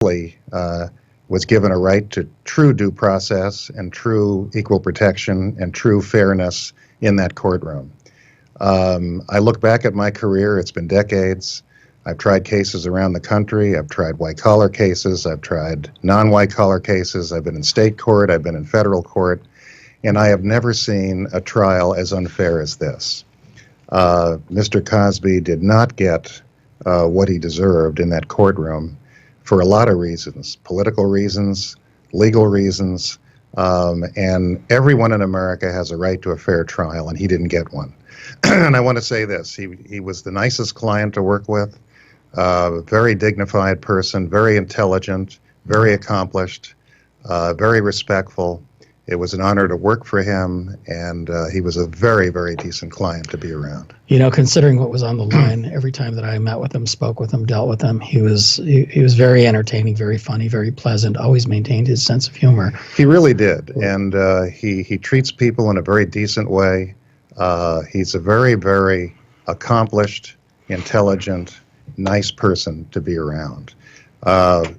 was given a right to true due process and true equal protection and true fairness in that courtroom. I look back at my career, it's been decades. I've tried cases around the country. I've tried white-collar cases. I've tried non-white-collar cases. I've been in state court. I've been in federal court. And I have never seen a trial as unfair as this. Mr. Cosby did not get what he deserved in that courtroom for a lot of reasons, political reasons, legal reasons, and everyone in America has a right to a fair trial, and he didn't get one. And I want to say this, he was the nicest client to work with, very dignified person, very intelligent, very accomplished, very respectful. It was an honor to work for him, and he was a very, very decent client to be around. You know, considering what was on the line, every time that I met with him, spoke with him, dealt with him, he was very entertaining, very funny, very pleasant, always maintained his sense of humor. He really did, and he treats people in a very decent way. He's a very, very accomplished, intelligent, nice person to be around.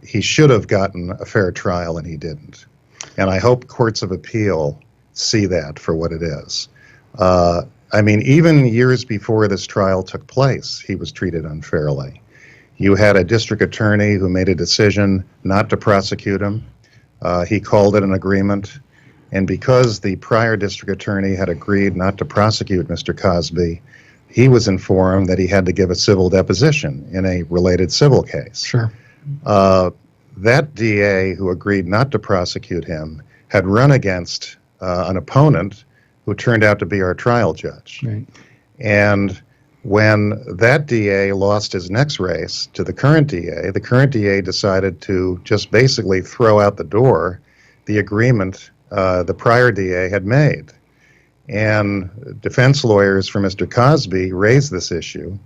He should have gotten a fair trial, and he didn't. And I hope courts of appeal see that for what it is. I mean, even years before this trial took place, he was treated unfairly. You had a district attorney who made a decision not to prosecute him. He called it an agreement. And because the prior district attorney had agreed not to prosecute Mr. Cosby, he was informed that he had to give a civil deposition in a related civil case. Sure. That DA who agreed not to prosecute him had run against an opponent who turned out to be our trial judge. Right. And when that DA lost his next race to the current DA decided to just basically throw out the door the agreement the prior DA had made. And defense lawyers for Mr. Cosby raised this issue.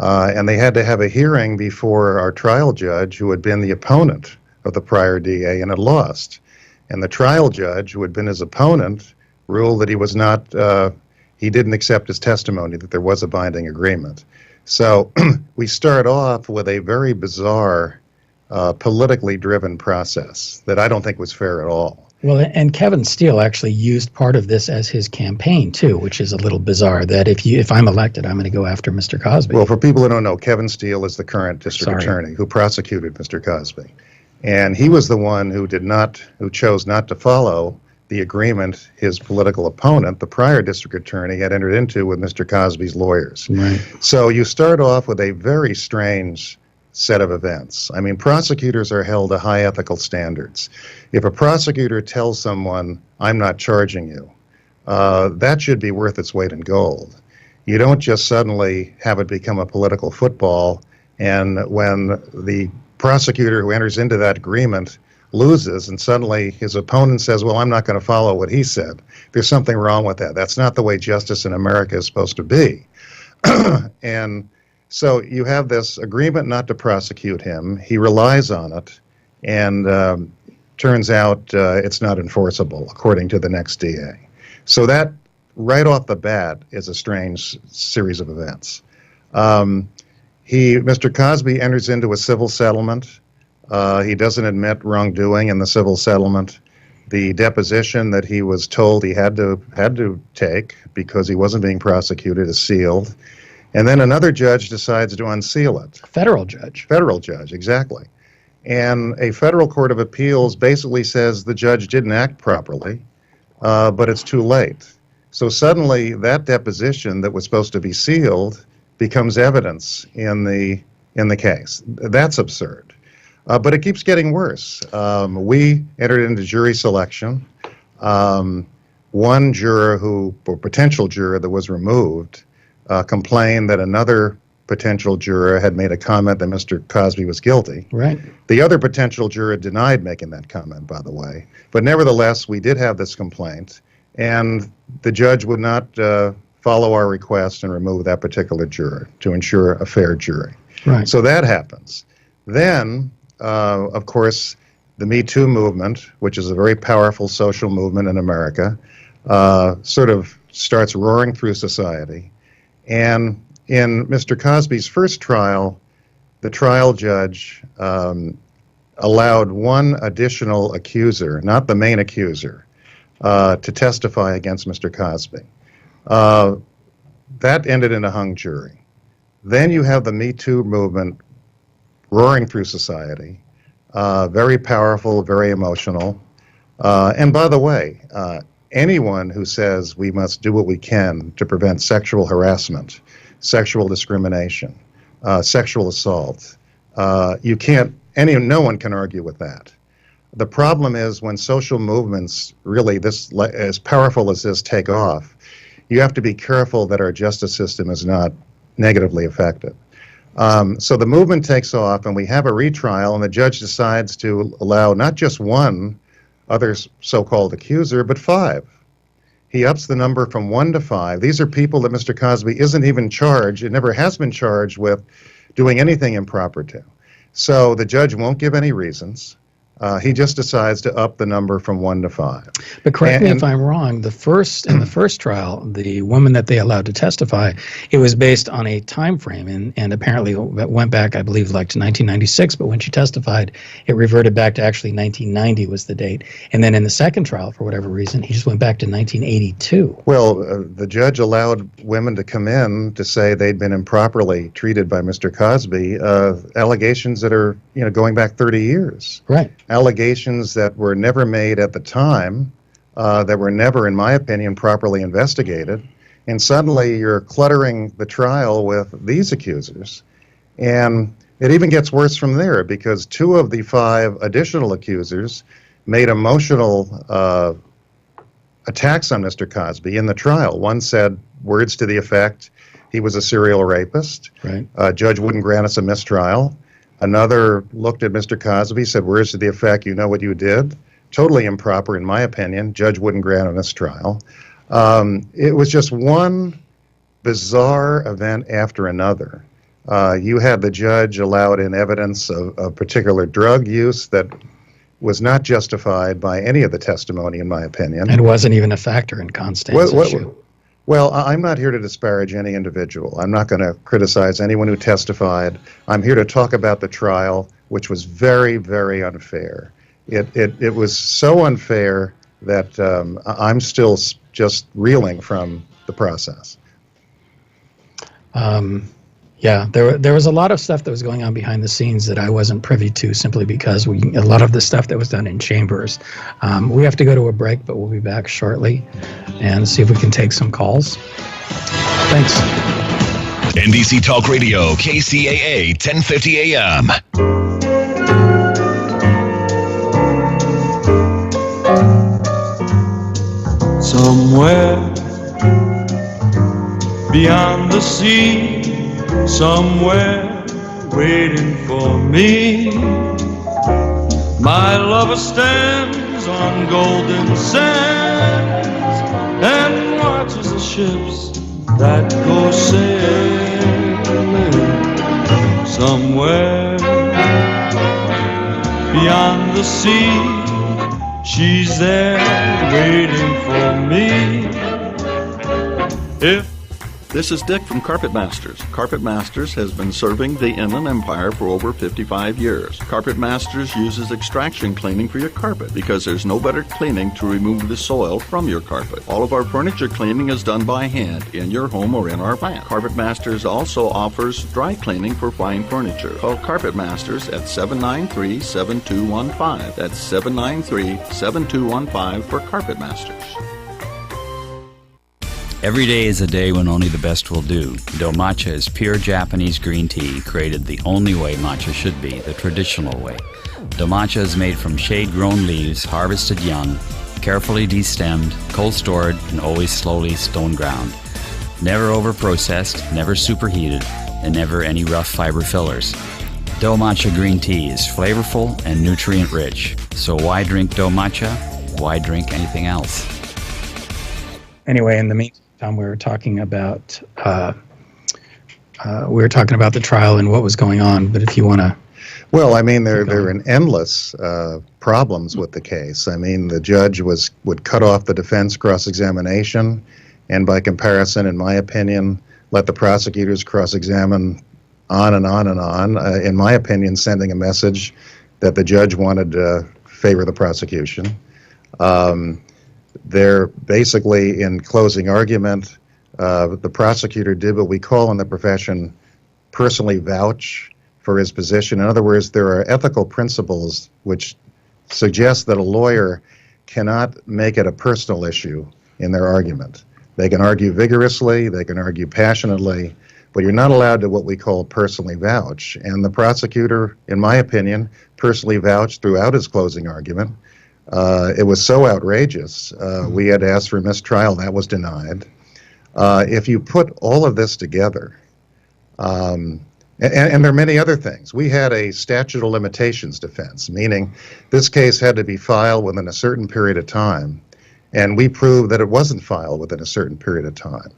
And they had to have a hearing before our trial judge, who had been the opponent of the prior DA and had lost. And the trial judge, who had been his opponent, ruled that he was not, he didn't accept his testimony, that there was a binding agreement. So we start off with a very bizarre, politically driven process that I don't think was fair at all. Well, and Kevin Steele actually used part of this as his campaign, too, which is a little bizarre, that if I'm elected, I'm going to go after Mr. Cosby. Well, for people who don't know, Kevin Steele is the current district attorney who prosecuted Mr. Cosby. And he was the one who chose not to follow the agreement his political opponent, the prior district attorney, had entered into with Mr. Cosby's lawyers. Right. So you start off with a very strange set of events. I mean, prosecutors are held to high ethical standards. If a prosecutor tells someone, I'm not charging you, that should be worth its weight in gold. You don't just suddenly have it become a political football, and when the prosecutor who enters into that agreement loses and suddenly his opponent says, well, I'm not going to follow what he said. There's something wrong with that. That's not the way justice in America is supposed to be. And so you have this agreement not to prosecute him. He relies on it, and turns out it's not enforceable, according to the next DA. So that, right off the bat, is a strange series of events. Mr. Cosby enters into a civil settlement. He doesn't admit wrongdoing in the civil settlement. The deposition that he was told he had to take because he wasn't being prosecuted is sealed. And then another judge decides to unseal it. Federal judge. Federal judge, exactly. And a federal court of appeals basically says the judge didn't act properly, but it's too late. So suddenly that deposition that was supposed to be sealed becomes evidence in the case. That's absurd. But it keeps getting worse. We entered into jury selection. One juror potential juror that was removed, complained that another potential juror had made a comment that Mr. Cosby was guilty. Right. The other potential juror denied making that comment, by the way. But nevertheless, we did have this complaint, and the judge would not follow our request and remove that particular juror to ensure a fair jury. Right. So that happens. Then, of course, the Me Too movement, which is a very powerful social movement in America, sort of starts roaring through society. And in Mr. Cosby's first trial, the trial judge allowed one additional accuser, not the main accuser, to testify against Mr. Cosby. That ended in a hung jury. Then you have the Me Too movement roaring through society, very powerful, very emotional. And by the way, anyone who says we must do what we can to prevent sexual harassment, sexual discrimination, sexual assault, no one can argue with that. The problem is when social movements really, as powerful as this, take off, you have to be careful that our justice system is not negatively affected. So the movement takes off, and we have a retrial, and the judge decides to allow not just one other so-called accuser, but 5. He ups the number from 1 to 5. These are people that Mr. Cosby isn't even charged, and never has been charged with doing anything improper to. So the judge won't give any reasons. He just decides to up the number from 1 to 5. But correct me if I'm wrong. In the first trial, the woman that they allowed to testify, it was based on a time frame, and apparently it went back, I believe, like to 1996. But when she testified, it reverted back to actually 1990 was the date. And then in the second trial, for whatever reason, he just went back to 1982. Well, the judge allowed women to come in to say they'd been improperly treated by Mr. Cosby, allegations that are going back 30 years. Right. Allegations that were never made at the time, that were never, in my opinion, properly investigated. And suddenly you're cluttering the trial with these accusers. And it even gets worse from there, because 2 of the 5 additional accusers made emotional attacks on Mr. Cosby in the trial. One said words to the effect, he was a serial rapist. Right. Judge wouldn't grant us a mistrial. Another looked at Mr. Cosby, said words to the effect, you know what you did? Totally improper, in my opinion. Judge wouldn't grant a mistrial. It was just one bizarre event after another. You had the judge allowed in evidence of particular drug use that was not justified by any of the testimony, in my opinion. And wasn't even a factor in Constance's issue. Well, I'm not here to disparage any individual. I'm not going to criticize anyone who testified. I'm here to talk about the trial, which was very, very unfair. It was so unfair that I'm still just reeling from the process. Yeah, there was a lot of stuff that was going on behind the scenes that I wasn't privy to, simply because a lot of the stuff that was done in chambers. We have to go to a break, but we'll be back shortly and see if we can take some calls. Thanks. NBC Talk Radio, KCAA, 1050 AM. Somewhere beyond the sea, somewhere waiting for me, my lover stands on golden sands and watches the ships that go sailing. Somewhere beyond the sea, she's there waiting for me. This is Dick from Carpet Masters. Carpet Masters has been serving the Inland Empire for over 55 years. Carpet Masters uses extraction cleaning for your carpet because there's no better cleaning to remove the soil from your carpet. All of our furniture cleaning is done by hand in your home or in our plant. Carpet Masters also offers dry cleaning for fine furniture. Call Carpet Masters at 793-7215. That's 793-7215 for Carpet Masters. Every day is a day when only the best will do. Do matcha is pure Japanese green tea created the only way matcha should be, the traditional way. Do matcha is made from shade-grown leaves, harvested young, carefully destemmed, cold stored, and always slowly stone ground. Never over-processed, never superheated, and never any rough fiber fillers. Do matcha green tea is flavorful and nutrient-rich. So why drink do matcha? Why drink anything else? Anyway, in the meantime, we were talking about the trial and what was going on. But if you want to, well, I mean, there are endless problems with the case. I mean, the judge would cut off the defense cross-examination, and by comparison, in my opinion, let the prosecutors cross-examine on and on and on. In my opinion, sending a message that the judge wanted to favor the prosecution. They're basically, in closing argument, the prosecutor did what we call in the profession personally vouch for his position. In other words, there are ethical principles which suggest that a lawyer cannot make it a personal issue in their argument. They can argue vigorously, they can argue passionately, but you're not allowed to what we call personally vouch. And the prosecutor, in my opinion, personally vouched throughout his closing argument. It was so outrageous. We had asked for a mistrial. That was denied. If you put all of this together, and there are many other things. We had a statute of limitations defense, meaning this case had to be filed within a certain period of time, and we proved that it wasn't filed within a certain period of time.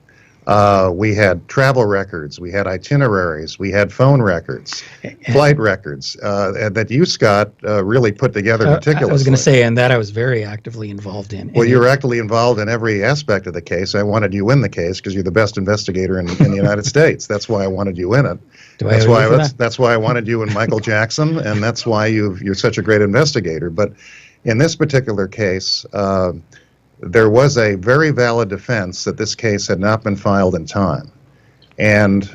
We had travel records, we had itineraries, we had phone records, flight records that you, Scott, really put together meticulously. I was going to say, and that I was very actively involved in. Well, you were actively involved in every aspect of the case. I wanted you in the case because you're the best investigator in the United States. That's why I wanted you in it. That's why I wanted you in Michael Jackson, and that's why you're such a great investigator. But in this particular case, there was a very valid defense that this case had not been filed in time. And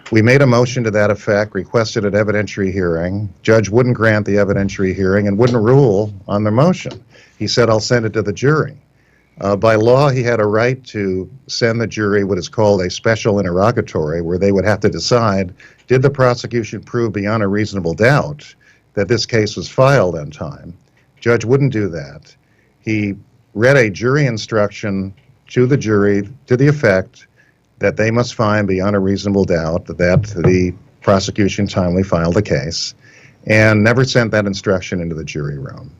we made a motion to that effect, requested an evidentiary hearing. Judge wouldn't grant the evidentiary hearing and wouldn't rule on the motion. He said, I'll send it to the jury. By law, he had a right to send the jury what is called a special interrogatory, where they would have to decide, did the prosecution prove beyond a reasonable doubt that this case was filed on time? Judge wouldn't do that. He read a jury instruction to the jury to the effect that they must find beyond a reasonable doubt that the prosecution timely filed the case, and never sent that instruction into the jury room.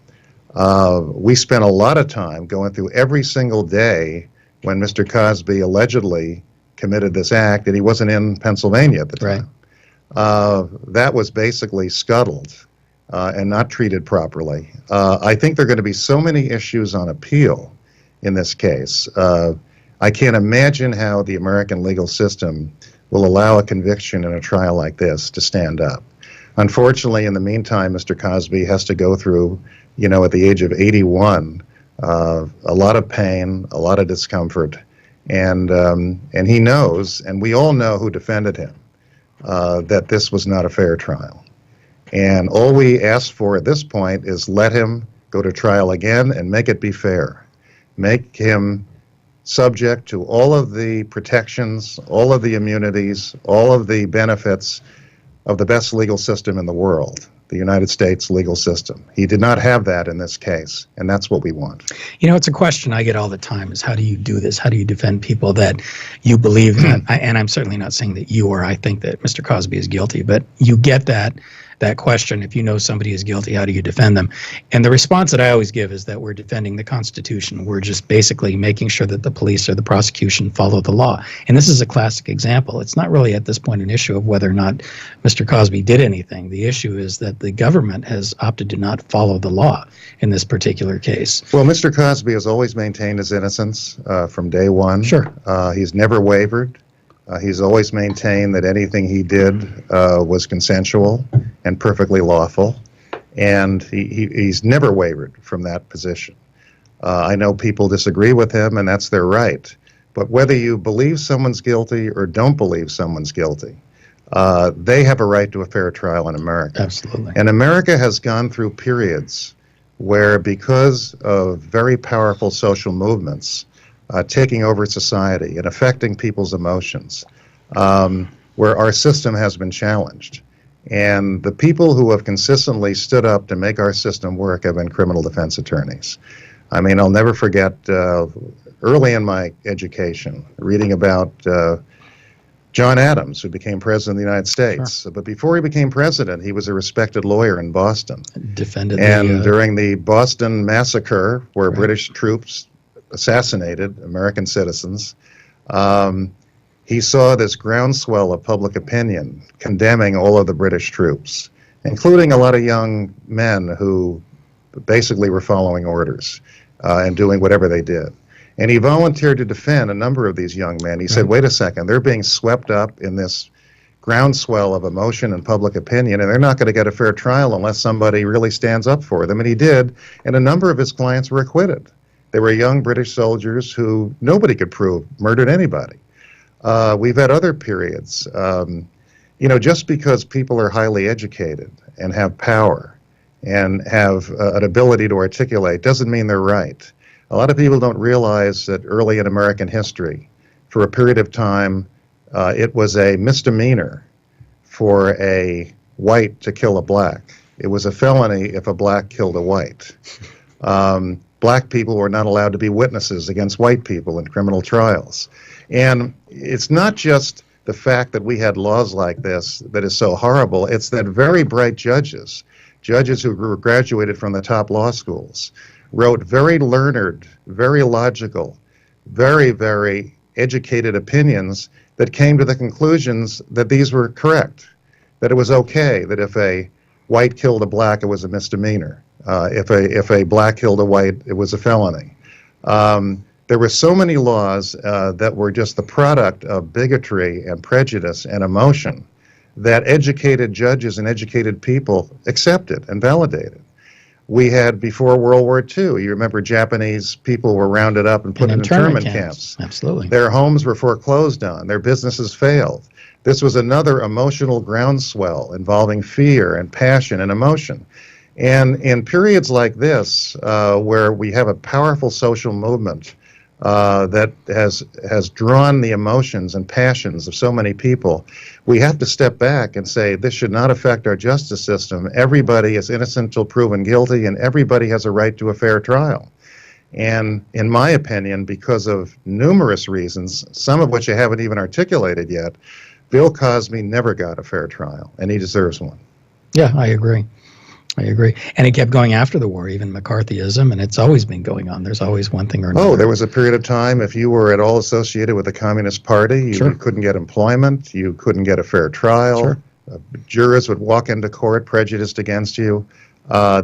We spent a lot of time going through every single day when Mr. Cosby allegedly committed this act, and he wasn't in Pennsylvania at the time. Right. That was basically scuttled and not treated properly. I think there are going to be so many issues on appeal in this case. I can't imagine how the American legal system will allow a conviction in a trial like this to stand up. Unfortunately, in the meantime, Mr. Cosby has to go through, at the age of 81, a lot of pain, a lot of discomfort, and he knows, and we all know who defended him, that this was not a fair trial. And all we ask for at this point is let him go to trial again and make it be fair. Make him subject to all of the protections, all of the immunities, all of the benefits of the best legal system in the world, the United States legal system. He did not have that in this case, and that's what we want. It's a question I get all the time is, how do you do this? How do you defend people that you believe in? And I'm certainly not saying that you or I think that Mr. Cosby is guilty, but you get that question. If you know somebody is guilty, how do you defend them? And the response that I always give is that we're defending the Constitution. We're just basically making sure that the police or the prosecution follow the law. And this is a classic example. It's not really at this point an issue of whether or not Mr. Cosby did anything. The issue is that the government has opted to not follow the law in this particular case. Well, Mr. Cosby has always maintained his innocence from day one. Sure. He's never wavered. He's always maintained that anything he did was consensual and perfectly lawful, and he's never wavered from that position. I know people disagree with him, and that's their right. But whether you believe someone's guilty or don't believe someone's guilty, they have a right to a fair trial in America. Absolutely. And America has gone through periods where, because of very powerful social movements, taking over society and affecting people's emotions, where our system has been challenged. And the people who have consistently stood up to make our system work have been criminal defense attorneys. I mean, I'll never forget early in my education reading about John Adams, who became president of the United States. Sure. But before he became president, he was a respected lawyer in Boston. Defended during the Boston Massacre, where British troops assassinated American citizens, he saw this groundswell of public opinion condemning all of the British troops, including a lot of young men who basically were following orders and doing whatever they did. And he volunteered to defend a number of these young men. He said, wait a second, they're being swept up in this groundswell of emotion and public opinion, and they're not going to get a fair trial unless somebody really stands up for them. And he did, and a number of his clients were acquitted. They were young British soldiers who nobody could prove murdered anybody. We've had other periods. Just because people are highly educated and have power and have an ability to articulate doesn't mean they're right. A lot of people don't realize that early in American history, for a period of time, it was a misdemeanor for a white to kill a black. It was a felony if a black killed a white. Black people were not allowed to be witnesses against white people in criminal trials. And it's not just the fact that we had laws like this that is so horrible. It's that very bright judges who were graduated from the top law schools, wrote very learned, very logical, very, very educated opinions that came to the conclusions that these were correct, that it was okay, that if a white killed a black, it was a misdemeanor. If a black killed a white, it was a felony. There were so many laws that were just the product of bigotry and prejudice and emotion that educated judges and educated people accepted and validated. We had, before World War II, you remember Japanese people were rounded up and put in internment camps. Absolutely. Their homes were foreclosed on. Their businesses failed. This was another emotional groundswell involving fear and passion and emotion. And in periods like this, where we have a powerful social movement that has drawn the emotions and passions of so many people, we have to step back and say this should not affect our justice system. Everybody is innocent till proven guilty, and everybody has a right to a fair trial. And in my opinion, because of numerous reasons, some of which I haven't even articulated yet, Bill Cosby never got a fair trial, and he deserves one. Yeah, I agree. And it kept going after the war, even McCarthyism, and it's always been going on. There's always one thing or another. Oh, there was a period of time, if you were at all associated with the Communist Party, you couldn't get employment, you couldn't get a fair trial. Sure. Jurors would walk into court prejudiced against you.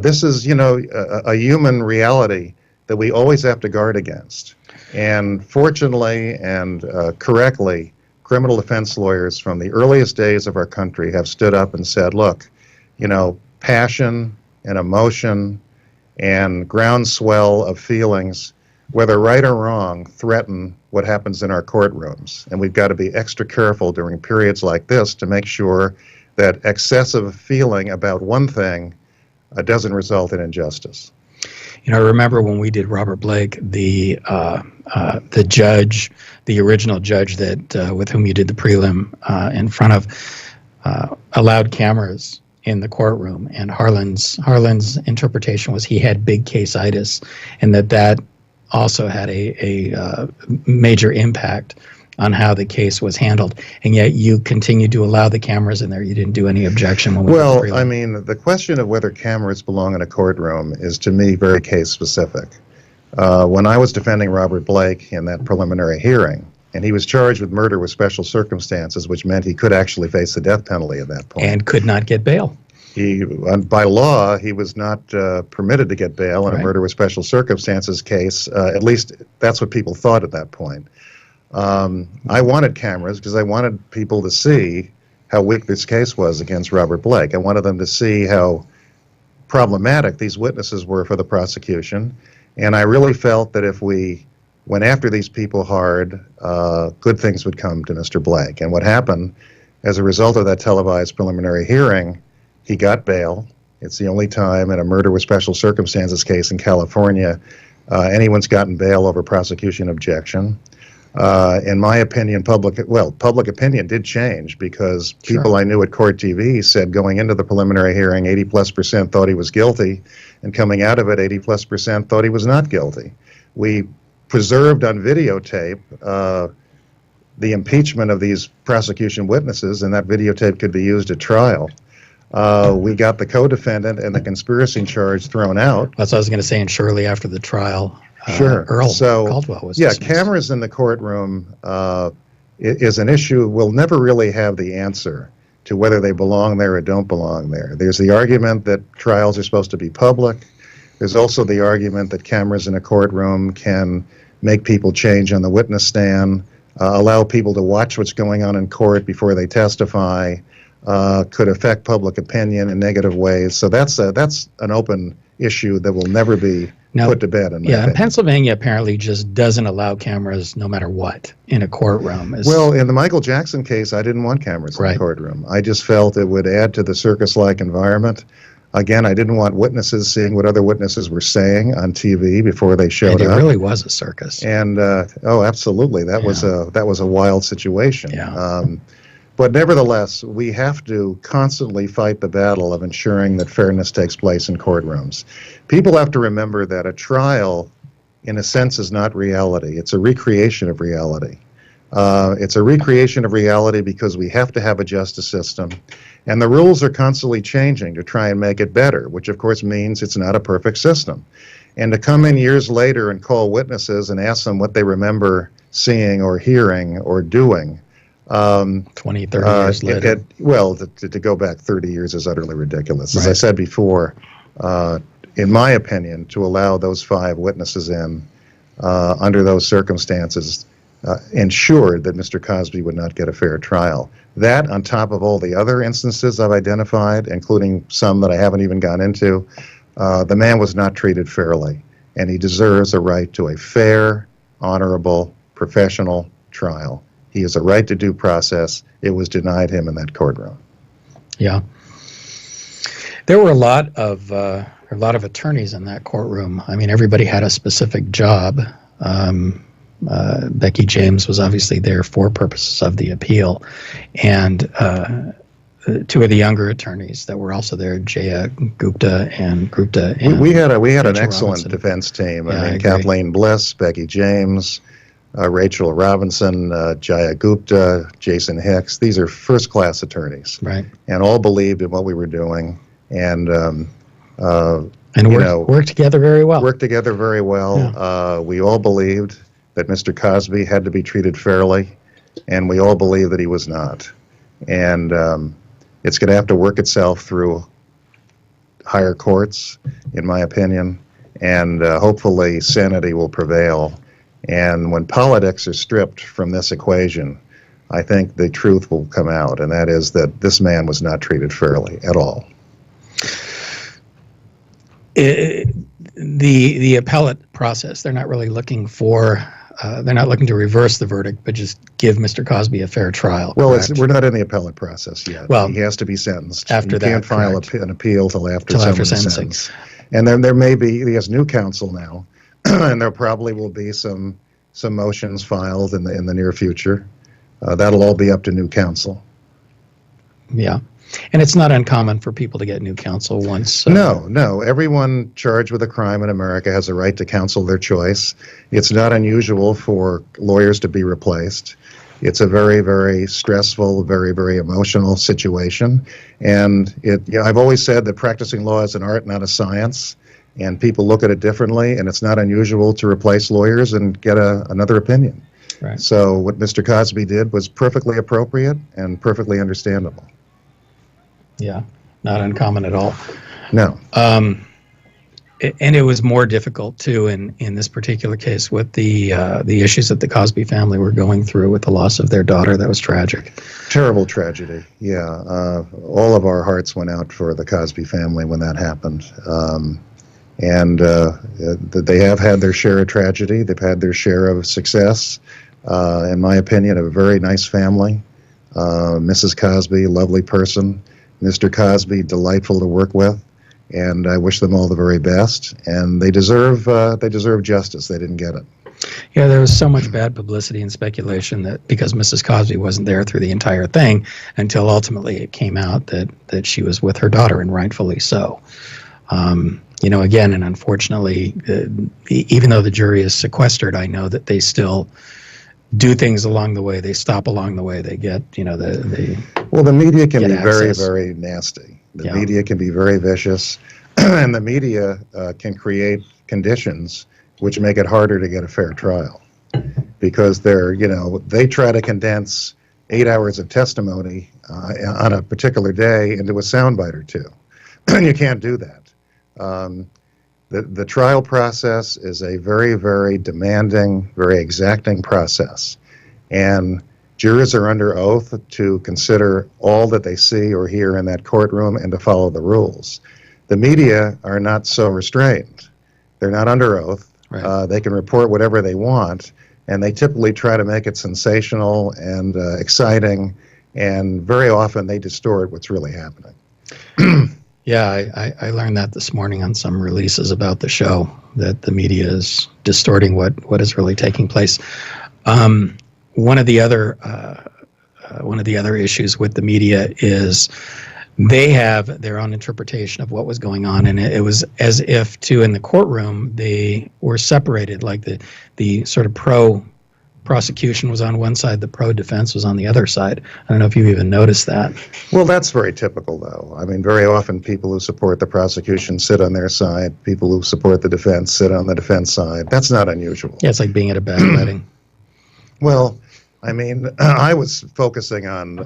This is, a human reality that we always have to guard against. And fortunately and correctly, criminal defense lawyers from the earliest days of our country have stood up and said, look, passion and emotion and groundswell of feelings, whether right or wrong, threaten what happens in our courtrooms. And we've got to be extra careful during periods like this to make sure that excessive feeling about one thing doesn't result in injustice. I remember when we did Robert Blake, the judge, the original judge that with whom you did the prelim in front of, allowed cameras in the courtroom, and Harlan's interpretation was he had big case-itis, and that also had a major impact on how the case was handled. And yet you continued to allow the cameras in there. You didn't do any objection when we Well, did the prelim. I mean, the question of whether cameras belong in a courtroom is, to me, very case-specific. When I was defending Robert Blake in that preliminary hearing, and he was charged with murder with special circumstances, which meant he could actually face the death penalty at that point. And could not get bail. By law, he was not permitted to get bail in a murder with special circumstances case. At least that's what people thought at that point. I wanted cameras because I wanted people to see how weak this case was against Robert Blake. I wanted them to see how problematic these witnesses were for the prosecution. And I really felt that if we went after these people hard, good things would come to Mr. Blake. And what happened as a result of that televised preliminary hearing, he got bail. It's the only time in a murder with special circumstances case in California anyone's gotten bail over prosecution objection. In my opinion, public opinion did change because people I knew at Court TV said going into the preliminary hearing, 80+% thought he was guilty, and coming out of it, 80+% thought he was not guilty. We preserved on videotape the impeachment of these prosecution witnesses, and that videotape could be used at trial. We got the co-defendant and the conspiracy charge thrown out. That's what I was going to say, and shortly after the trial, Earl Caldwell was dismissed. Cameras in the courtroom is an issue. We'll never really have the answer to whether they belong there or don't belong there. There's the argument that trials are supposed to be public. There's also the argument that cameras in a courtroom can make people change on the witness stand. allow people to watch what's going on in court before they testify, could affect public opinion in negative ways. So that's an open issue that will never be put to bed. In my opinion. Pennsylvania apparently just doesn't allow cameras no matter what in a courtroom. Well, in the Michael Jackson case, I didn't want cameras in the courtroom. I just felt it would add to the circus-like environment. Again, I didn't want witnesses seeing what other witnesses were saying on TV before they showed up. It really was a circus. And absolutely, that was a wild situation. Yeah. But nevertheless, we have to constantly fight the battle of ensuring that fairness takes place in courtrooms. People have to remember that a trial, in a sense, is not reality. It's a recreation of reality. It's a recreation of reality because we have to have a justice system, and the rules are constantly changing to try and make it better, which of course means it's not a perfect system. And to come in years later and call witnesses and ask them what they remember seeing or hearing or doing, 20, 30 years later. To go back 30 years is utterly ridiculous. As I said before, in my opinion, to allow those 5 witnesses in under those circumstances ensured that Mr. Cosby would not get a fair trial. That, on top of all the other instances I've identified, including some that I haven't even gone into, the man was not treated fairly, and he deserves a right to a fair, honorable, professional trial. He has a right to due process. It was denied him in that courtroom. Yeah. There were a lot of attorneys in that courtroom. I mean, everybody had a specific job. Becky James was obviously there for purposes of the appeal, and 2 of the younger attorneys that were also there, Jaya Gupta and Gupta. And we had an excellent Robinson. Defense team. Yeah, I mean, Kathleen Bliss, Becky James, Rachel Robinson, Jaya Gupta, Jason Hicks. These are first-class attorneys, right? And all believed in what we were doing, and worked together very well. Worked together very well. Yeah. We all believed that Mr. Cosby had to be treated fairly, and we all believe that he was not. And it's going to have to work itself through higher courts, in my opinion, and hopefully sanity will prevail. And when politics are stripped from this equation, I think the truth will come out, and that is that this man was not treated fairly at all. The appellate process, they're not really looking for, they're not looking to reverse the verdict, but just give Mr. Cosby a fair trial. Well, we're not in the appellate process yet. Well, he has to be sentenced. After that, you can't file an appeal till after sentencing. sentence. And then there may be, he has new counsel now, and there probably will be some motions filed in the near future. That'll all be up to new counsel. Yeah. And it's not uncommon for people to get new counsel once. No. Everyone charged with a crime in America has a right to counsel their choice. It's not unusual for lawyers to be replaced. It's a very, very stressful, very, very emotional situation. And I've always said that practicing law is an art, not a science. And people look at it differently, and it's not unusual to replace lawyers and get another opinion. Right. So what Mr. Cosby did was perfectly appropriate and perfectly understandable. Yeah, not uncommon at all. No. And it was more difficult too in this particular case with the issues that the Cosby family were going through with the loss of their daughter. That was tragic. Terrible tragedy. Yeah, all of our hearts went out for the Cosby family when that happened. And they have had their share of tragedy. They've had their share of success. In my opinion, a very nice family. Mrs. Cosby, lovely person. Mr. Cosby, delightful to work with, and I wish them all the very best. And they deserve justice. They didn't get it. Yeah, there was so much bad publicity and speculation that because Mrs. Cosby wasn't there through the entire thing, until ultimately it came out that she was with her daughter, and rightfully so. Again, and unfortunately, even though the jury is sequestered, I know that they still do things along the way. They stop along the way. They get, Well, the media can be very, very nasty. The media can be very vicious, and the media can create conditions which make it harder to get a fair trial, because they try to condense 8 hours of testimony on a particular day into a soundbite or two, and you can't do that. The trial process is a very, very demanding, very exacting process, and jurors are under oath to consider all that they see or hear in that courtroom and to follow the rules. The media are not so restrained. They're not under oath. Right. They can report whatever they want, and they typically try to make it sensational and exciting, and very often they distort what's really happening. Yeah, I learned that this morning on some releases about the show, that the media is distorting what is really taking place. One of the other issues with the media is they have their own interpretation of what was going on, and it was as if in the courtroom they were separated, like the sort of pro prosecution was on one side, the pro defense was on the other side. I don't know if you even noticed that. Well, that's very typical, though. I mean, very often people who support the prosecution sit on their side. People who support the defense sit on the defense side. That's not unusual. Yeah, it's like being at a bad wedding. Well, I mean, I was focusing on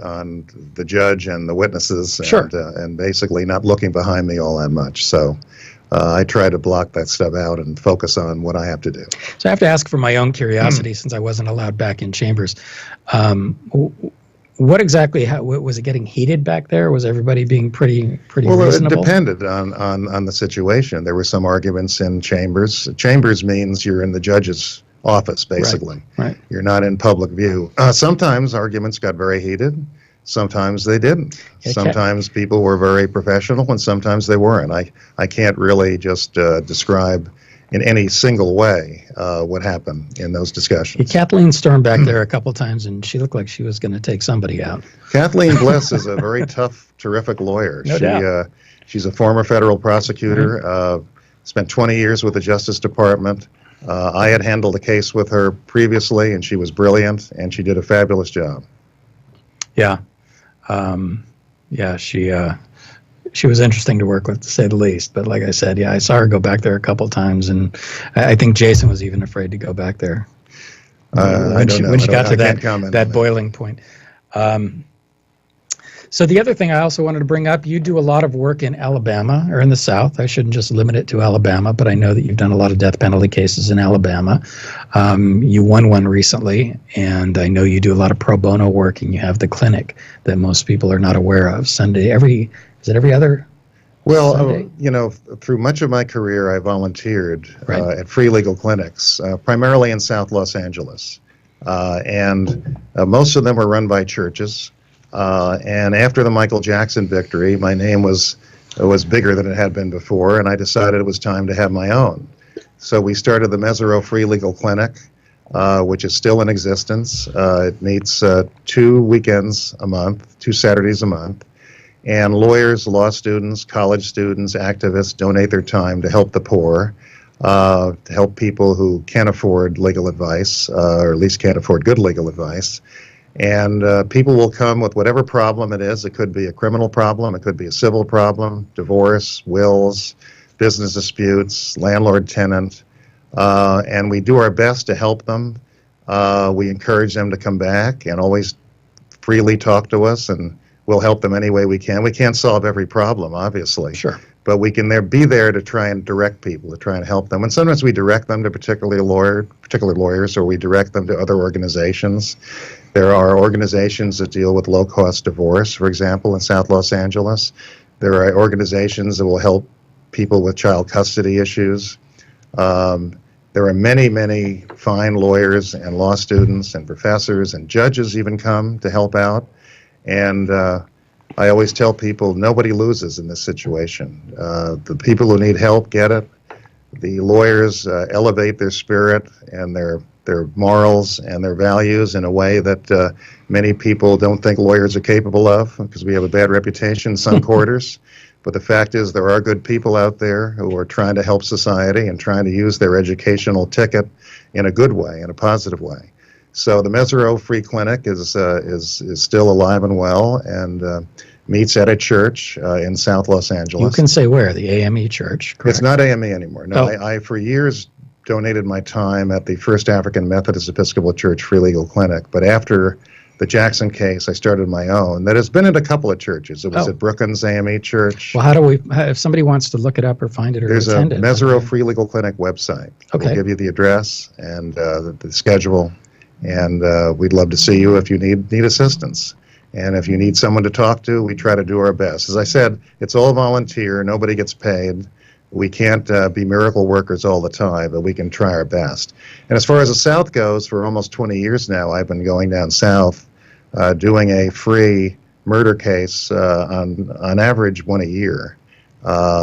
the judge and the witnesses, Sure. and basically not looking behind me all that much. So I try to block that stuff out and focus on what I have to do. So I have to ask for my own curiosity, since I wasn't allowed back in chambers. What exactly? Was it getting heated back there? Was everybody being pretty Well, reasonable? it depended on the situation. There were some arguments in chambers. Chambers means you're in the judge's office, basically. Right. You're not in public view. Sometimes arguments got very heated. Sometimes they didn't. Okay. Sometimes people were very professional, and sometimes they weren't. I can't really just describe in any single way what happened in those discussions. Kathleen stormed back there a couple times, and she looked like she was going to take somebody out. Kathleen Bliss is a very tough, terrific lawyer. No doubt. She's a former federal prosecutor, spent 20 years with the Justice Department. I had handled a case with her previously, and she was brilliant, and she did a fabulous job. Yeah. She was interesting to work with, to say the least. But like I said, I saw her go back there a couple times, and I think Jason was even afraid to go back there when she got to that boiling point. So the other thing I also wanted to bring up, you do a lot of work in Alabama, or in the South. I shouldn't just limit it to Alabama, but I know that you've done a lot of death penalty cases in Alabama. You won one recently, and I know you do a lot of pro bono work, and you have the clinic that most people are not aware of. Is it every other Well, Sunday? through much of my career, I volunteered Right. at free legal clinics, primarily in South Los Angeles. And most of them were run by churches. And after the Michael Jackson victory, my name was bigger than it had been before, and I decided it was time to have my own. So we started the Mesereau Free Legal Clinic, which is still in existence. It meets 2 weekends a month, 2 Saturdays a month. And lawyers, law students, college students, activists donate their time to help the poor, to help people who can't afford legal advice, or at least can't afford good legal advice. And people will come with whatever problem it is. It could be a criminal problem. It could be a civil problem, divorce, wills, business disputes, landlord-tenant. And we do our best to help them. We encourage them to come back and always freely talk to us, and we'll help them any way we can. We can't solve every problem, obviously. Sure. But we can be there to try and direct people, to try and help them. And sometimes we direct them to particular lawyers, or we direct them to other organizations. There are organizations that deal with low-cost divorce, for example, in South Los Angeles. There are organizations that will help people with child custody issues. There are many, many fine lawyers and law students and professors and judges even come to help out. And I always tell people nobody loses in this situation. The people who need help get it. The lawyers elevate their spirit and their morals and their values in a way that many people don't think lawyers are capable of, because we have a bad reputation in some quarters. But the fact is there are good people out there who are trying to help society and trying to use their educational ticket in a good way, in a positive way. So the Mesereau Free Clinic is still alive and well, and meets at a church in South Los Angeles. You can say where, the AME Church, correct? It's not AME anymore. No, Oh. I for years donated my time at the First African Methodist Episcopal Church Free Legal Clinic, but after the Jackson case, I started my own that has been at a couple of churches. It was at Brookings AME Church. Well, if somebody wants to look it up or find it or There's a attend it? Mesereau Free Legal Clinic website. Okay. We'll give you the address and the schedule, And we'd love to see you if you need assistance. And if you need someone to talk to, we try to do our best. As I said, it's all volunteer. Nobody gets paid. We can't be miracle workers all the time, but we can try our best. And as far as the South goes, for almost 20 years now, I've been going down south doing a free murder case on average one a year.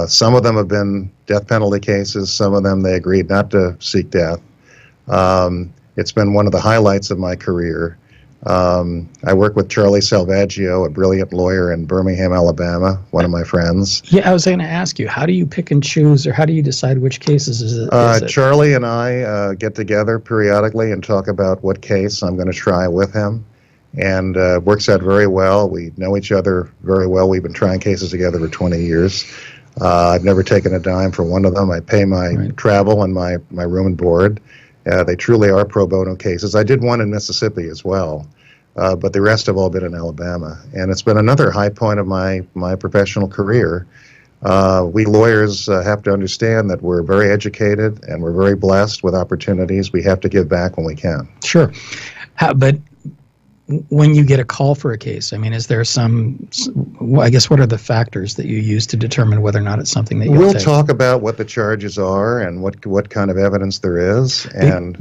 Some of them have been death penalty cases. Some of them they agreed not to seek death. It's been one of the highlights of my career. I work with Charlie Salvaggio, a brilliant lawyer in Birmingham, Alabama, one of my friends. Yeah, I was going to ask you, how do you pick and choose, or how do you decide which cases is it? Charlie and I get together periodically and talk about what case I'm going to try with him, and works out very well. We know each other very well. We've been trying cases together for 20 years. I've never taken a dime for one of them. I pay my travel and my room and board. They truly are pro bono cases. I did one in Mississippi as well, but the rest have all been in Alabama. And it's been another high point of my professional career. We lawyers have to understand that we're very educated and we're very blessed with opportunities. We have to give back when we can. Sure. But when you get a call for a case, I mean, is there I guess, what are the factors that you use to determine whether or not it's something that you'll We'll take? talk about what the charges are and what kind of evidence there is.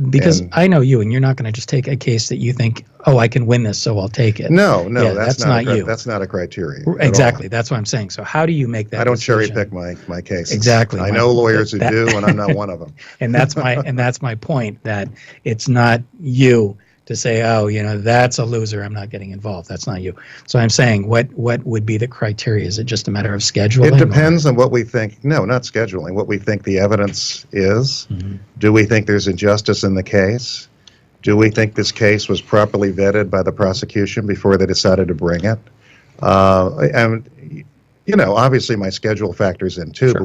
Because I know you, and you're not going to just take a case that you think, oh, I can win this, so I'll take it. No, Yeah, that's not you. That's not a criteria. Exactly. That's what I'm saying. So how do you make that I don't decision? cherry pick my cases. Exactly. I know lawyers who do, and I'm not one of them. And that's my point, that it's not you to say, oh, that's a loser, I'm not getting involved. That's not you. So I'm saying, what would be the criteria? Is it just a matter of scheduling? It depends on what we think. No, not scheduling. What we think the evidence is. Mm-hmm. Do we think there's injustice in the case? Do we think this case was properly vetted by the prosecution before they decided to bring it? And obviously my schedule factors in too. Sure. But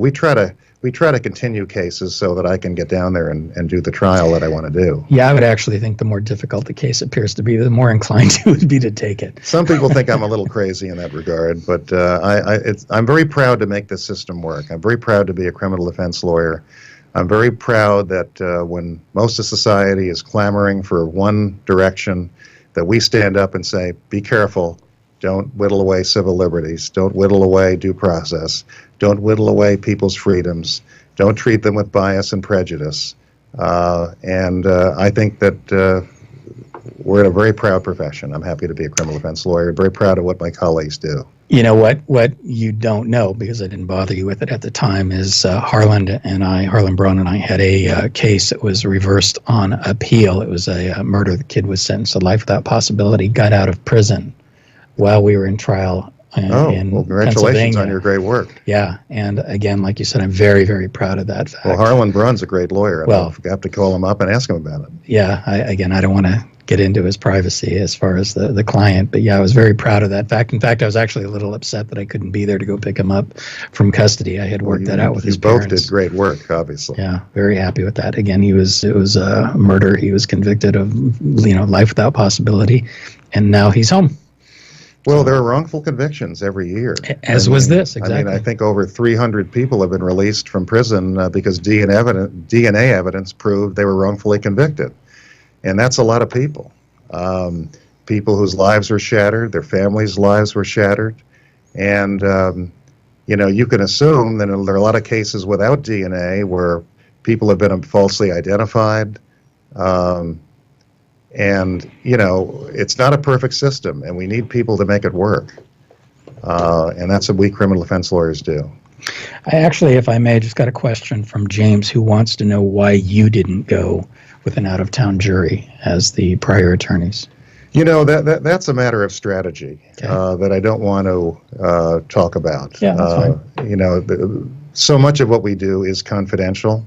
we try to continue cases so that I can get down there and do the trial that I want to do. Yeah, I would actually think the more difficult the case appears to be, the more inclined you would be to take it. Some people think I'm a little crazy in that regard, but I'm very proud to make this system work. I'm very proud to be a criminal defense lawyer. I'm very proud that when most of society is clamoring for one direction, that we stand up and say, be careful. Don't whittle away civil liberties. Don't whittle away due process. Don't whittle away people's freedoms. Don't treat them with bias and prejudice. And I think that we're in a very proud profession. I'm happy to be a criminal defense lawyer. Very proud of what my colleagues do. You know what you don't know, because I didn't bother you with it at the time, is Harlan Braun and I had a case that was reversed on appeal. It was a murder. The kid was sentenced to life without possibility, got out of prison while we were in trial in congratulations on your great work. Yeah, and again, like you said, I'm very, very proud of that fact. Well, Harlan Braun's a great lawyer. I'll have to call him up and ask him about it. Yeah, I don't want to get into his privacy as far as the client, but yeah, I was very proud of that fact. In fact, I was actually a little upset that I couldn't be there to go pick him up from custody. I had worked that out with his parents. You both did great work, obviously. Yeah, very happy with that. Again, it was a murder. He was convicted of life without possibility, and now he's home. Well, there are wrongful convictions every year. As was this, exactly. I think over 300 people have been released from prison because DNA evidence proved they were wrongfully convicted. And that's a lot of people. People whose lives were shattered, their families' lives were shattered. And, you can assume that there are a lot of cases without DNA where people have been falsely identified. And, it's not a perfect system, and we need people to make it work. And that's what we criminal defense lawyers do. I actually, if I may, just got a question from James, who wants to know why you didn't go with an out-of-town jury as the prior attorneys. That's a matter of strategy that I don't want to talk about. Yeah, that's fine. So much of what we do is confidential,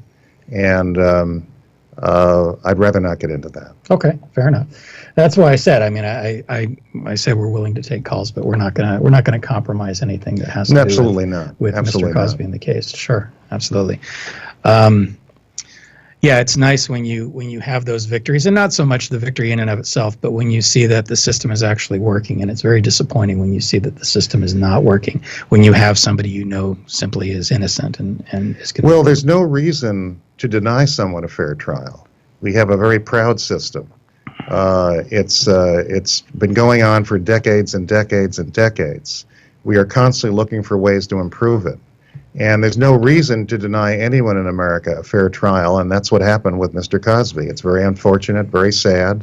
and I'd rather not get into that. Okay, fair enough. That's why I said. I mean, I said we're willing to take calls, but we're not gonna compromise anything that has to absolutely do not with absolutely Mr. Cosby not. in the case. Sure, absolutely. Yeah, it's nice when you have those victories, and not so much the victory in and of itself, but when you see that the system is actually working. And it's very disappointing when you see that the system is not working, when you have somebody simply is innocent and is convicted. Well, there's no reason to deny someone a fair trial. We have a very proud system. It's been going on for decades and decades and decades. We are constantly looking for ways to improve it. And there's no reason to deny anyone in America a fair trial, and that's what happened with Mr. Cosby. It's very unfortunate, very sad.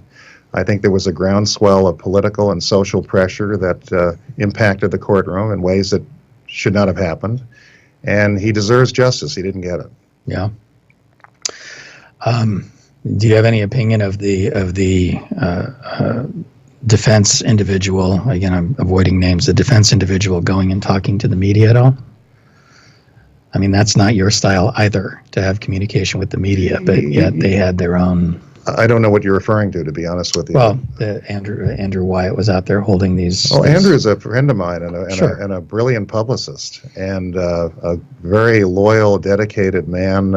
I think there was a groundswell of political and social pressure that impacted the courtroom in ways that should not have happened. And he deserves justice. He didn't get it. Yeah. Do you have any opinion of the defense individual? Again, I'm avoiding names. The defense individual going and talking to the media at all? I mean, that's not your style either, to have communication with the media, but yet they had their own. I don't know what you're referring to be honest with you. Well, Andrew Wyatt was out there holding these. Oh, Andrew is a friend of mine and Sure. a brilliant publicist and a very loyal, dedicated man,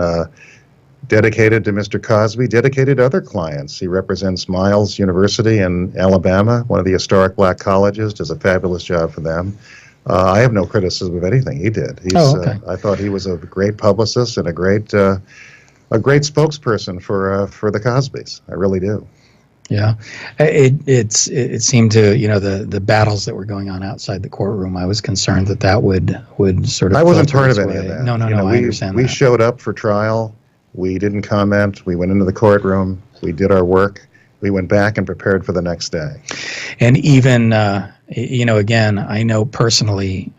dedicated to Mr. Cosby, dedicated to other clients. He represents Miles University in Alabama, one of the historic black colleges, does a fabulous job for them. I have no criticism of anything he did. Okay. I thought he was a great publicist and a great spokesperson for the Cosbys. I really do. Yeah, it seemed to, the battles that were going on outside the courtroom. I was concerned that would sort of. I wasn't filter part of its any way. of that. No, I understand we that. showed up for trial. We didn't comment. We went into the courtroom. We did our work. We went back and prepared for the next day. And even, again, I know personally,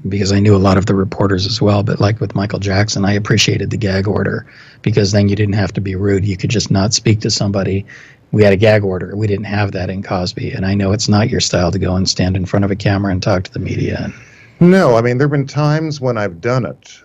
because I knew a lot of the reporters as well, but like with Michael Jackson, I appreciated the gag order because then you didn't have to be rude. You could just not speak to somebody. We had a gag order. We didn't have that in Cosby. And I know it's not your style to go and stand in front of a camera and talk to the media. No, I mean, there have been times when I've done it.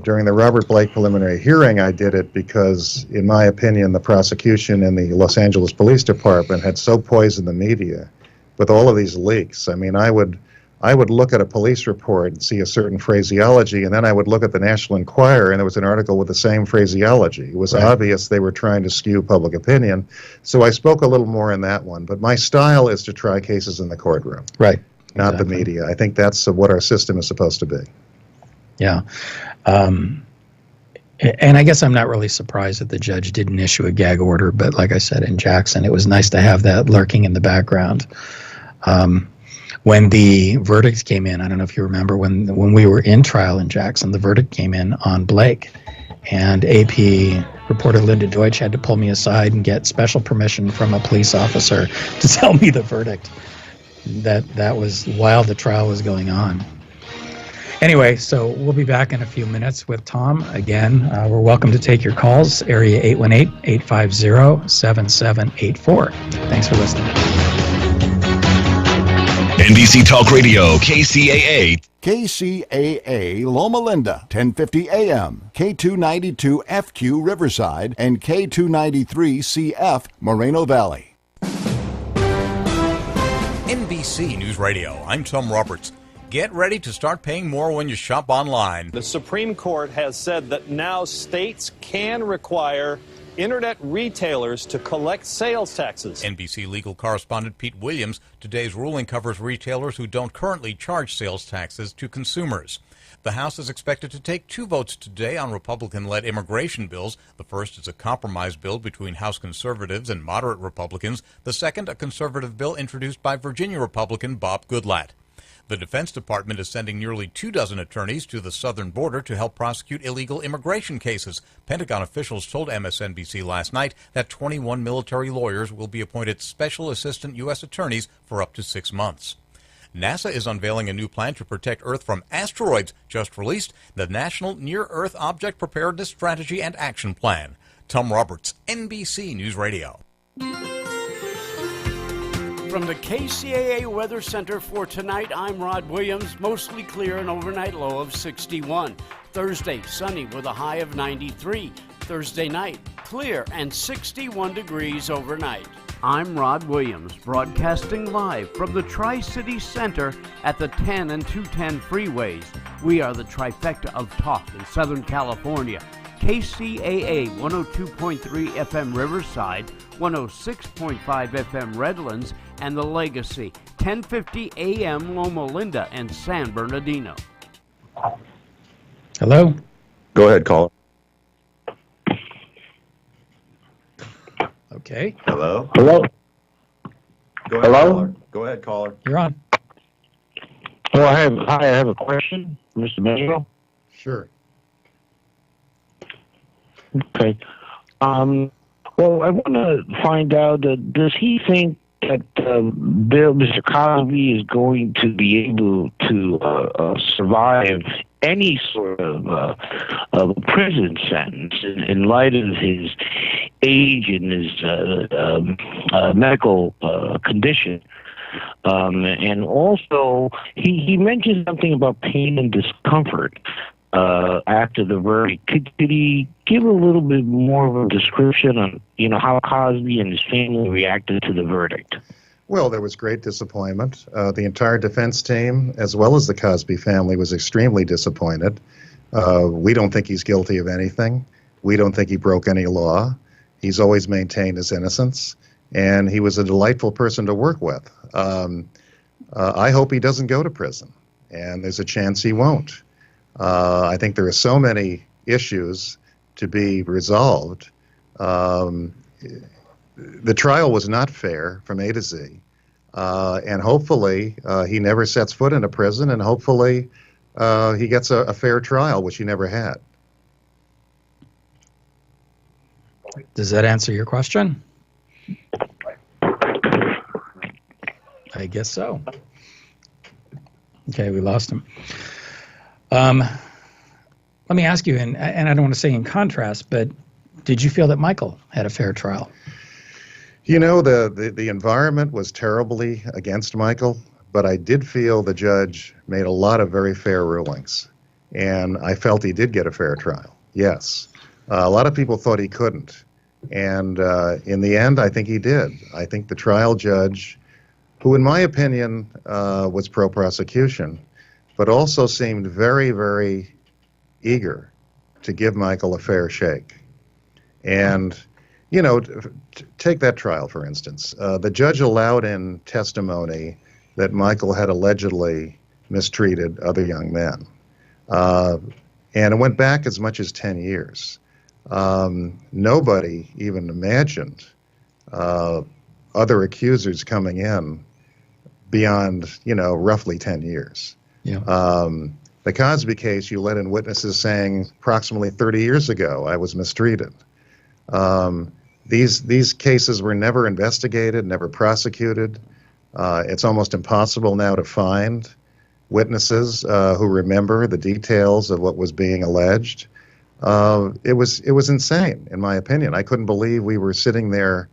During the Robert Blake preliminary hearing, I did it because, in my opinion, the prosecution and the Los Angeles Police Department had so poisoned the media with all of these leaks. I mean, I would look at a police report and see a certain phraseology, and then I would look at the National Enquirer, and there was an article with the same phraseology. It was obvious they were trying to skew public opinion, so I spoke a little more in that one. But my style is to try cases in the courtroom. Right. Not Exactly. the media. I think that's what our system is supposed to be. Yeah. And I guess I'm not really surprised that the judge didn't issue a gag order, but like I said, in Jackson, it was nice to have that lurking in the background. When the verdict came in, I don't know if you remember, when we were in trial in Jackson, the verdict came in on Blake, and AP reporter Linda Deutsch had to pull me aside and get special permission from a police officer to tell me the verdict. That was while the trial was going on. Anyway, so we'll be back in a few minutes with Tom. Again, we're welcome to take your calls, area 818-850-7784. Thanks for listening. NBC Talk Radio, KCAA. KCAA Loma Linda, 1050 AM, K292 FQ Riverside, and K293 CF Moreno Valley. NBC News Radio, I'm Tom Roberts. Get ready to start paying more when you shop online. The Supreme Court has said that now states can require internet retailers to collect sales taxes. NBC legal correspondent Pete Williams, today's ruling covers retailers who don't currently charge sales taxes to consumers. The House is expected to take 2 votes today on Republican-led immigration bills. The first is a compromise bill between House conservatives and moderate Republicans. The second, a conservative bill introduced by Virginia Republican Bob Goodlatte. The Defense Department is sending nearly 24 attorneys to the southern border to help prosecute illegal immigration cases. Pentagon officials told MSNBC last night that 21 military lawyers will be appointed special assistant U.S. attorneys for up to 6 months. NASA is unveiling a new plan to protect Earth from asteroids, just released the National Near-Earth Object Preparedness Strategy and Action Plan. Tom Roberts, NBC News Radio. From the KCAA Weather Center for tonight, I'm Rod Williams. Mostly clear, an overnight low of 61. Thursday, sunny with a high of 93. Thursday night, clear and 61 degrees overnight. I'm Rod Williams, broadcasting live from the Tri-City Center at the 10 and 210 freeways. We are the trifecta of talk in Southern California. KCAA 102.3 FM Riverside, 106.5 FM Redlands, and The Legacy, 1050 AM Loma Linda and San Bernardino. Hello? Go ahead, caller. Okay. Hello? Hello? Go ahead, Hello? caller. Go ahead, caller. You're on. Well, I have a question, Mr. Manuel. Sure. Okay. Well, I want to find out, does he think that Mr. Cosby is going to be able to survive any sort of prison sentence in light of his age and his medical condition? And also, he mentioned something about pain and discomfort after the verdict. Could he give a little bit more of a description on, how Cosby and his family reacted to the verdict? Well, there was great disappointment. The entire defense team, as well as the Cosby family, was extremely disappointed. We don't think he's guilty of anything. We don't think he broke any law. He's always maintained his innocence, and he was a delightful person to work with. I hope he doesn't go to prison, and there's a chance he won't. I think there are so many issues to be resolved. The trial was not fair from A to Z, and hopefully he never sets foot in a prison, and hopefully he gets a fair trial, which he never had. Does that answer your question? I guess so. Okay, we lost him. Let me ask you, and I don't want to say in contrast, but did you feel that Michael had a fair trial? The environment was terribly against Michael, but I did feel the judge made a lot of very fair rulings, and I felt he did get a fair trial. Yes. A lot of people thought he couldn't, and in the end, I think he did. I think the trial judge, who in my opinion was pro-prosecution, but also seemed very, very eager to give Michael a fair shake. And, take that trial, for instance. The judge allowed in testimony that Michael had allegedly mistreated other young men. And it went back as much as 10 years. Nobody even imagined other accusers coming in beyond, roughly 10 years. Yeah. The Cosby case, you let in witnesses saying approximately 30 years ago I was mistreated. These cases were never investigated, never prosecuted. It's almost impossible now to find witnesses who remember the details of what was being alleged. It was insane, in my opinion. I couldn't believe we were sitting there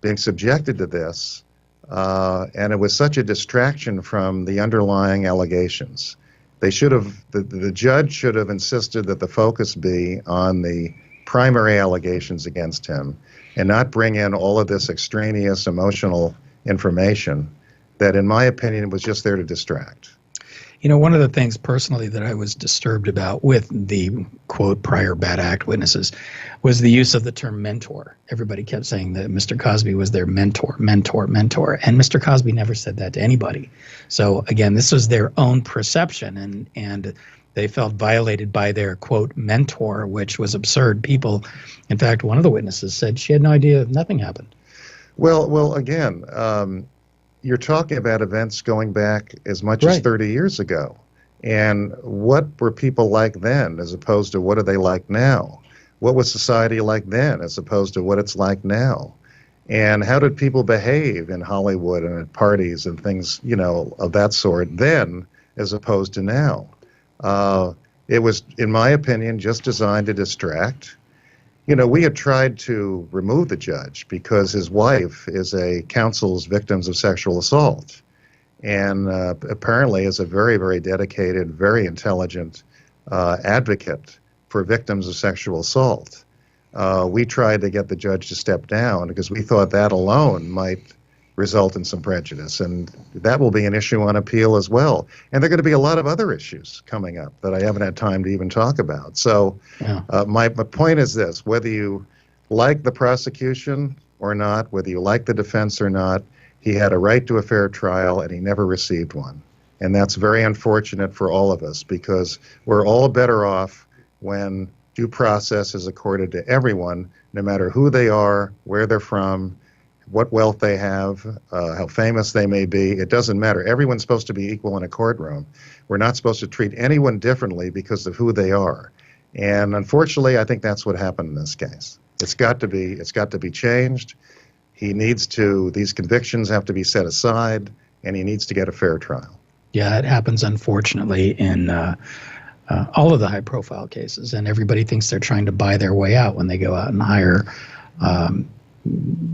being subjected to this, and it was such a distraction from the underlying allegations. The judge should have insisted that the focus be on the primary allegations against him and not bring in all of this extraneous emotional information that, in my opinion, was just there to distract. One of the things personally that I was disturbed about with the, quote, prior bad act witnesses was the use of the term mentor. Everybody kept saying that Mr. Cosby was their mentor. And Mr. Cosby never said that to anybody. So, again, this was their own perception, and they felt violated by their, quote, mentor, which was absurd. People, in fact, one of the witnesses said she had no idea nothing happened. Well, again, you're talking about events going back as much as 30 years ago. And what were people like then as opposed to what are they like now? What was society like then as opposed to what it's like now? And how did people behave in Hollywood and at parties and things, of that sort then as opposed to now? It was, in my opinion, just designed to distract. We had tried to remove the judge because his wife counsels victims of sexual assault, and apparently is a very, very dedicated, very intelligent advocate for victims of sexual assault. We tried to get the judge to step down because we thought that alone might result in some prejudice, and that will be an issue on appeal as well. And there are going to be a lot of other issues coming up that I haven't had time to even talk about. So my point is this: whether you like the prosecution or not, whether you like the defense or not, he had a right to a fair trial, and he never received one. And that's very unfortunate for all of us, because we're all better off when due process is accorded to everyone, no matter who they are, where they're from, what wealth they have, how famous they may be. It doesn't matter. Everyone's supposed to be equal in a courtroom. We're not supposed to treat anyone differently because of who they are. And unfortunately, I think that's what happened in this case. It's got to be changed. These convictions have to be set aside, and he needs to get a fair trial. Yeah, it happens, unfortunately, in all of the high-profile cases, and everybody thinks they're trying to buy their way out when they go out and hire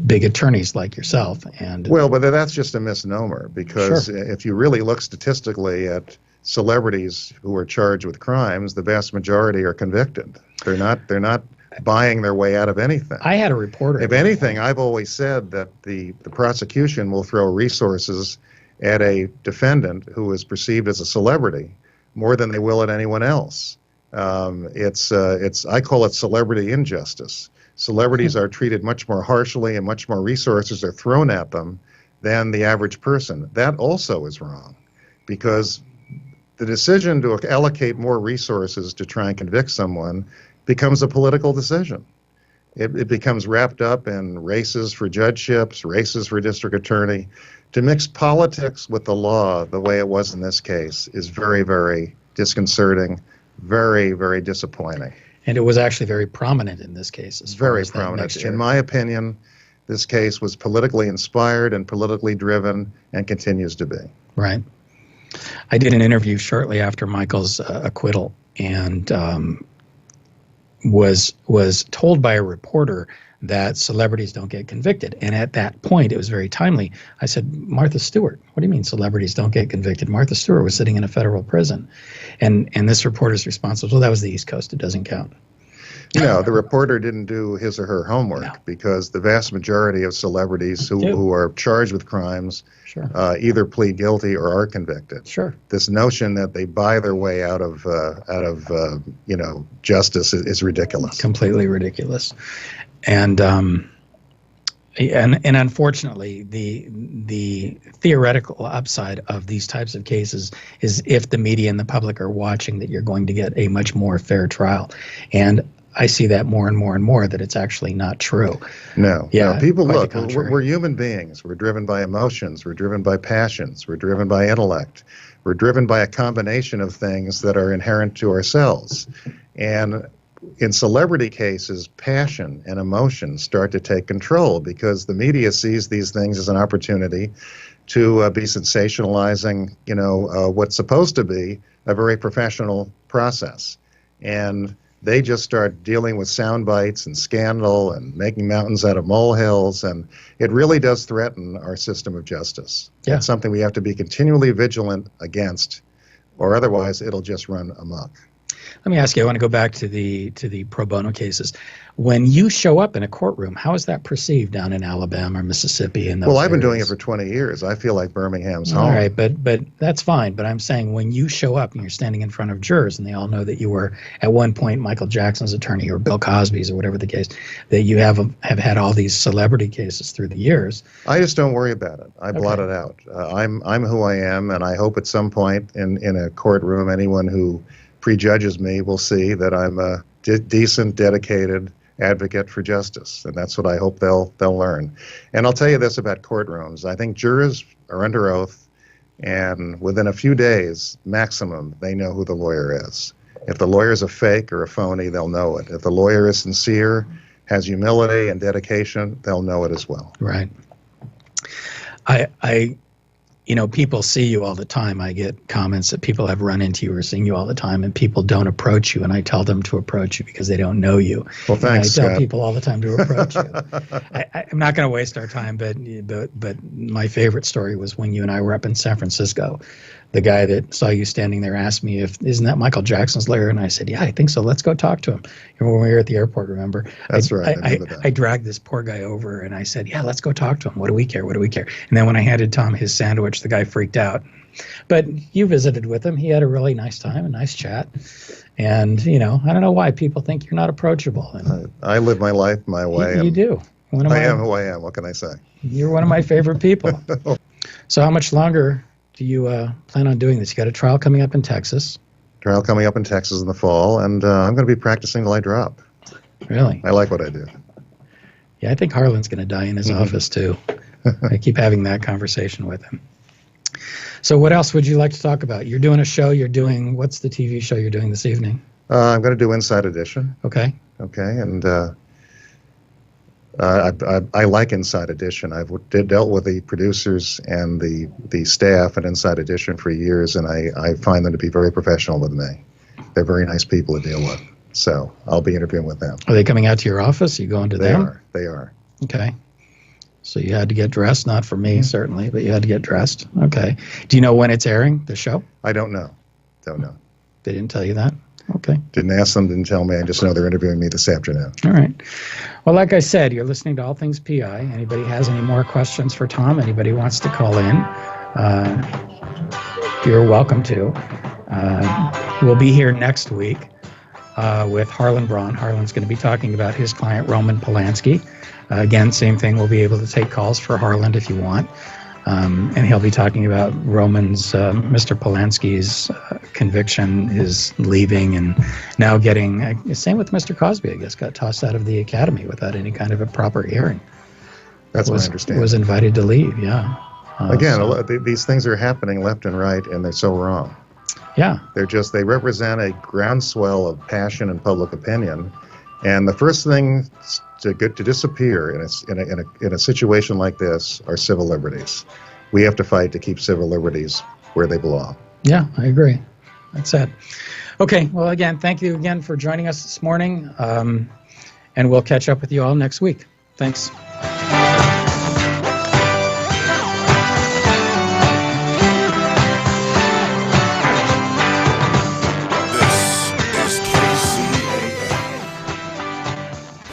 big attorneys like yourself. And well, but that's just a misnomer, because if you really look statistically at celebrities who are charged with crimes, the vast majority are convicted. They're not buying their way out of anything. I had a reporter. If anything, I've always said that the prosecution will throw resources at a defendant who is perceived as a celebrity more than they will at anyone else. I call it celebrity injustice. Celebrities are treated much more harshly, and much more resources are thrown at them than the average person. That also is wrong, because the decision to allocate more resources to try and convict someone becomes a political decision. It becomes wrapped up in races for judgeships, races for district attorney. To mix politics with the law the way it was in this case is very, very disconcerting, very, very disappointing. And it was actually very prominent in this case. Very prominent. In my opinion, this case was politically inspired and politically driven, and continues to be. Right. I did an interview shortly after Michael's acquittal, and was told by a reporter that celebrities don't get convicted. And at that point, it was very timely. I said, Martha Stewart, what do you mean celebrities don't get convicted? Martha Stewart was sitting in a federal prison. And this reporter's response was, well, that was the East Coast. It doesn't count. No, the reporter didn't do his or her homework, because the vast majority of celebrities who are charged with crimes either plead guilty or are convicted. Sure. This notion that they buy their way out of justice is ridiculous. Completely ridiculous. And unfortunately, the theoretical upside of these types of cases is, if the media and the public are watching, that you're going to get a much more fair trial. And I see that more and more and more, that it's actually not true. No. People look, we're human beings. We're driven by emotions. We're driven by passions. We're driven by intellect. We're driven by a combination of things that are inherent to ourselves. And in celebrity cases, passion and emotion start to take control, because the media sees these things as an opportunity to be sensationalizing, what's supposed to be a very professional process. And they just start dealing with sound bites and scandal and making mountains out of molehills, and it really does threaten our system of justice. Yeah. It's something we have to be continually vigilant against, or otherwise it'll just run amok. Let me ask you, I want to go back to the pro bono cases. When you show up in a courtroom, how is that perceived down in Alabama or Mississippi? Well, I've been doing it for 20 years. I feel like Birmingham's home. All right, but that's fine. But I'm saying, when you show up and you're standing in front of jurors, and they all know that you were at one point Michael Jackson's attorney or Bill Cosby's or whatever the case, that you have had all these celebrity cases through the years. I just don't worry about it. I blot it out. I'm who I am, and I hope at some point in a courtroom, anyone who prejudges me will see that I'm a decent, dedicated advocate for justice, and that's what I hope they'll learn. And I'll tell you this about courtrooms: I think jurors are under oath, and within a few days, maximum, they know who the lawyer is. If the lawyer's a fake or a phony, they'll know it. If the lawyer is sincere, has humility and dedication, they'll know it as well. Right. People see you all the time. I get comments that people have run into you or seen you all the time, and people don't approach you, and I tell them to approach you because they don't know you. Well, thanks, and I tell Scott. people all the time to approach you. I'm not going to waste our time, but my favorite story was when you and I were up in San Francisco. The guy that saw you standing there asked me, isn't that Michael Jackson's lawyer? And I said, yeah, I think so. Let's go talk to him. When we were at the airport, remember? That's right. I dragged this poor guy over, and I said, yeah, let's go talk to him. What do we care? What do we care? And then when I handed Tom his sandwich, the guy freaked out. But you visited with him. He had a really nice time, a nice chat. And, I don't know why people think you're not approachable. And I live my life my way. You do. I am who I am. What can I say? You're one of my favorite people. So how much longer do you plan on doing this? You got a trial coming up in Texas. Trial coming up in Texas in the fall, and I'm going to be practicing till I drop. Really? I like what I do. Yeah, I think Harlan's going to die in his office, too. I keep having that conversation with him. So what else would you like to talk about? You're doing a show. What's the TV show you're doing this evening? I'm going to do Inside Edition. Okay. Okay, and I like Inside Edition. I've dealt with the producers and the staff at Inside Edition for years, and I find them to be very professional with me. They're very nice people to deal with. So I'll be interviewing with them. Are they coming out to your office? Are you going to them? They are. Okay. So you had to get dressed, not for me, certainly, but you had to get dressed. Okay. Do you know when it's airing, the show? I don't know. Don't know. They didn't tell you that? Okay. Didn't ask them, didn't tell me. I just know they're interviewing me this afternoon. All right. Well, like I said, you're listening to All Things P.I. Anybody has any more questions for Tom? Anybody wants to call in? You're welcome to. We'll be here next week with Harlan Braun. Harlan's going to be talking about his client, Roman Polanski. Again, same thing. We'll be able to take calls for Harlan if you want. And he'll be talking about Roman's, Mr. Polanski's conviction, his leaving, and now getting, same with Mr. Cosby, I guess, got tossed out of the academy without any kind of a proper hearing. That's my understanding. Was invited to leave, yeah. These things are happening left and right, and they're so wrong. Yeah. They represent a groundswell of passion and public opinion. And the first thing to disappear in a situation like this are civil liberties. We have to fight to keep civil liberties where they belong. Yeah, I agree. That's it. Okay, well, again, thank you again for joining us this morning, and we'll catch up with you all next week. Thanks.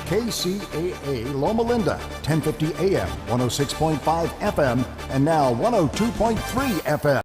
KCAA Loma Linda, 1050 AM, 106.5 FM, and now 102.3 FM.